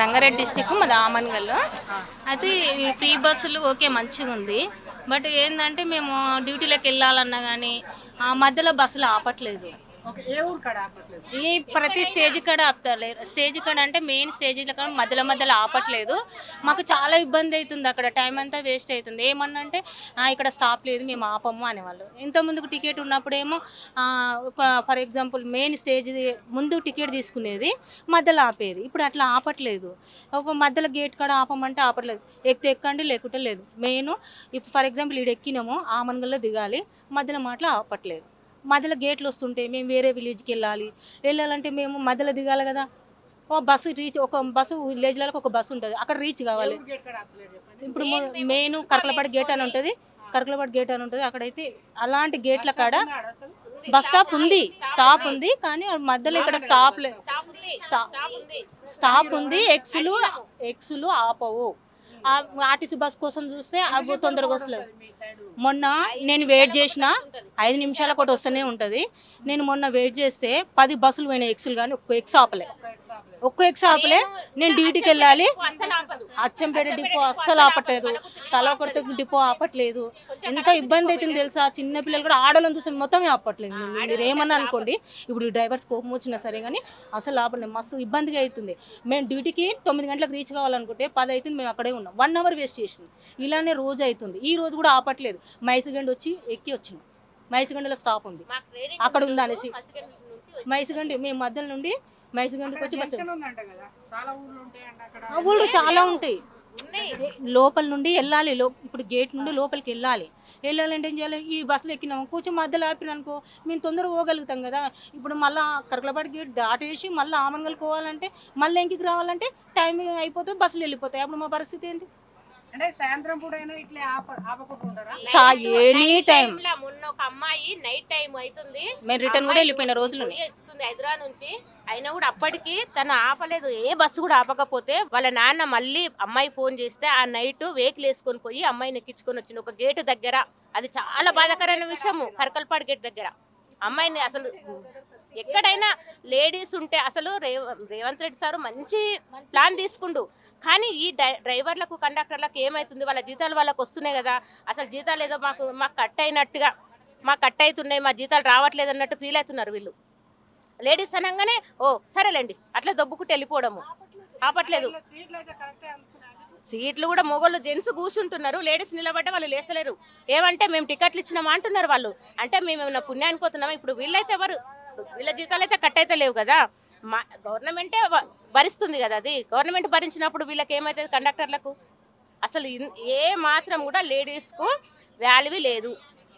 Rangareddy district మాది ఆమన్గల్. అయితే ఈ ఫ్రీ బస్సులు ఓకే మంచిగుంది. బట్ ఏందంటే మేము డ్యూటీలోకి వెళ్ళాలన్నా కానీ మధ్యలో బస్సులు ఆపట్లేదు. ఓకే. ఏ ఊరు కాడ ఆపట్లేదు? ఈ ప్రతి స్టేజ్ కాడ ఆపుతలేరు. స్టేజ్ కాడ అంటే మెయిన్ స్టేజ్ల కాడ మధ్యలో మధ్యలో ఆపట్లేదు. మాకు చాలా ఇబ్బంది అవుతుంది. అక్కడ టైం అంతా వేస్ట్ అవుతుంది. ఏమన్నా అంటే ఇక్కడ స్టాప్ లేదు మేము ఆపము అనేవాళ్ళు. ఇంత ముందుకు టికెట్ ఉన్నప్పుడేమో ఒక ఫర్ ఎగ్జాంపుల్ మెయిన్ స్టేజ్ ముందు టికెట్ తీసుకునేది, మధ్యలో ఆపేది. ఇప్పుడు అట్లా ఆపట్లేదు. ఒక మధ్యలో గేట్ కాడ ఆపమంటే ఆపట్లేదు. ఎక్కితే ఎక్కండి లేకుంటే లేదు. మెయిన్ ఇప్పుడు ఫర్ ఎగ్జాంపుల్ ఈడ ఎక్కినాము ఆమన్గల్లో దిగాలి, మధ్యలో మాటలు ఆపట్లేదు. మధ్యలో గేట్లు వస్తుంటే మేము వేరే విలేజ్కి వెళ్ళాలంటే మేము మధ్యలో దిగాలి కదా. ఒక బస్సు విలేజ్లలో ఒక బస్సు ఉంటుంది, అక్కడ రీచ్ కావాలి. ఇప్పుడు మెయిన్ కరకలపాడు గేట్ అని ఉంటుంది, కరకలపాడు గేట్ అని ఉంటుంది. అక్కడైతే అలాంటి గేట్ల కాడ బస్ స్టాప్ ఉంది కానీ మధ్యలో ఇక్కడ స్టాప్ ఉంది. ఎక్స్లు ఆపవు. ఆర్టీసీ బస్ కోసం చూస్తే అవి తొందరగా వస్తలేదు. మొన్న నేను వెయిట్ చేసిన 5 నిమిషాల ఒకటి వస్తూనే ఉంటుంది. నేను మొన్న వెయిట్ చేస్తే 10 బస్సులు పోయినాయి ఎక్స్లు, కానీ ఒక్క ఎక్స్ ఆపలే. నేను డ్యూటీకి వెళ్ళాలి. అచ్చంపేట డిపో అస్సలు ఆపట్లేదు, తలకొర్త డిపో ఆపట్లేదు. ఎంత ఇబ్బంది అవుతుంది తెలుసా. చిన్నపిల్లలు కూడా ఆడలను చూస్తే మొత్తమే ఆపట్లేదు. మీరు ఏమన్నా అనుకోండి, ఇప్పుడు డ్రైవర్స్ కోపం వచ్చినా సరే కానీ అసలు ఆపట్లేదు. మస్తు ఇబ్బందిగా అవుతుంది. మేము డ్యూటీకి 9 గంటలకు రీచ్ కావాలనుకుంటే 10 అవుతుంది, మేము అక్కడే ఉన్నాం. 1 అవర్ వేస్ట్ చేసింది. ఇలానే రోజు అవుతుంది. ఈ రోజు కూడా ఆపట్లేదు. మైసిగండి వచ్చినాం. మైసిగండిలో స్టాప్ ఉంది, అక్కడ ఉంది అనేసి మైసిగండి మేము మధ్యలో నుండి మైసిగండికి వచ్చి బస్సు ఊళ్ళు చాలా ఉంటాయి. లోపల నుండి వెళ్ళాలి. ఇప్పుడు గేట్ నుండి లోపలికి వెళ్ళాలంటే ఏం చేయాలి? ఈ బస్సులు ఎక్కినాము కొంచెం మధ్యలో ఆపినానుకో మేము తొందరగా పోగలుగుతాం కదా. ఇప్పుడు మళ్ళీ కరకలపాడు గేట్ దాటేసి మళ్ళీ ఆమన్గల్కి పోవాలంటే మళ్ళీ ఇంటికి రావాలంటే టైం అయిపోతుంది, బస్సులు వెళ్ళిపోతాయి. అప్పుడు మా పరిస్థితి ఏంటి? అంటే సాయంత్రం పూట అయినా ఇట్లా ఆపకుంటారా? Any time. మొన్న ఒక అమ్మాయి నైట్ టైం అవుతుంది, మేము రిటర్న్ కూడా వెళ్ళిపోయిన రోజులు హైదరాబాద్ నుంచి. అయినా కూడా అప్పటికి తను ఆపలేదు. ఏ బస్సు కూడా ఆపకపోతే వాళ్ళ నాన్న మళ్ళీ అమ్మాయి ఫోన్ చేస్తే ఆ నైట్ వెహికల్ వేసుకొని పోయి అమ్మాయిని ఎక్కించుకొని వచ్చింది ఒక గేటు దగ్గర. అది చాలా బాధాకరమైన విషయము. కరకలపాడు గేట్ దగ్గర అమ్మాయిని అసలు ఎక్కడైనా లేడీస్ ఉంటే అసలు రేవంత్ రెడ్డి సారు మంచి ప్లాన్ తీసుకుండు. కానీ ఈ డ్రైవర్లకు కండక్టర్లకు ఏమవుతుంది? వాళ్ళ జీతాలు వాళ్ళకు వస్తున్నాయి కదా. అసలు జీతాలు ఏదో మాకు కట్ అయినట్టుగా, మాకు కట్ అవుతున్నాయి, మా జీతాలు రావట్లేదు అన్నట్టు ఫీల్ అవుతున్నారు వీళ్ళు. లేడీస్ అనగానే ఓ సరేలేండి అట్లా దొబ్బుకుంటూ వెళ్ళిపోవడము. ఆపట్లేదు. సీట్లు కూడా మొగోళ్ళు జెంట్స్ కూర్చుంటున్నారు, లేడీస్ నిలబడ్డ వాళ్ళు లేసలేరు. ఏమంటే మేము టికెట్లు ఇచ్చినామా అంటున్నారు వాళ్ళు. అంటే మేము ఏమైనా పుణ్యానికి పోతున్నామా? ఇప్పుడు వీళ్ళైతే ఎవరు? వీళ్ళ జీతాలు అయితే కట్ అయితే లేవు కదా. గవర్నమెంటే భరిస్తుంది కదా. అది గవర్నమెంట్ భరించినప్పుడు వీళ్ళకి ఏమవుతుంది? కండక్టర్లకు అసలు ఏ మాత్రం కూడా లేడీస్కు వాల్యూ లేదు.